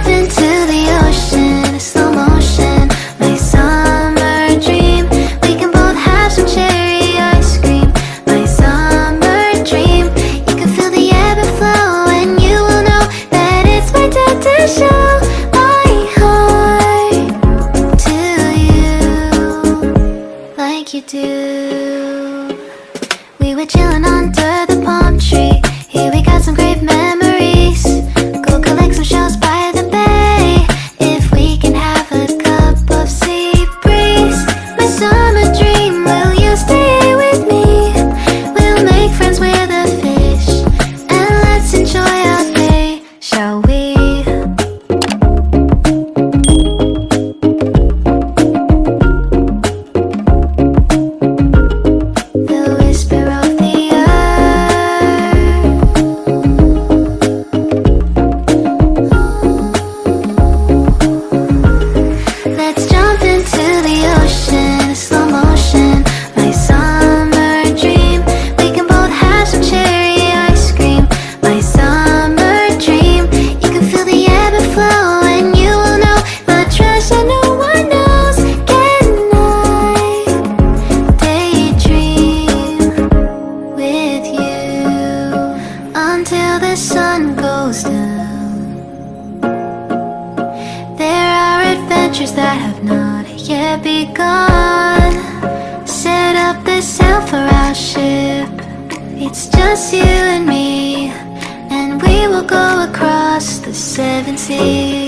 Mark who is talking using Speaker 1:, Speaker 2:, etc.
Speaker 1: into the ocean in slow motion. My summer dream. We can both have some cherry ice cream. My summer dream. You can feel the ebb and flow, and you will know that it's my time to show my heart to you like you do. We were chilling under the palm tree. Here we got some great memories. Go collect some shells by the bay. If we can have a cup of sea breeze. My summer dream, will you stay with me? We'll make friends with the fish, and let's enjoy our day, shall we? The whisper of the earth. Let's jump into the ocean in slow motion. My summer dream. We can both have some cherry ice cream. My summer dream. You can feel the ebb and flow, and you will know the treasure no one knows. Can I daydream with you until the sun goes down? There are adventures that have not yet begun. Set up the sail for our ship. It's just you and me, and we will go across the seven seas.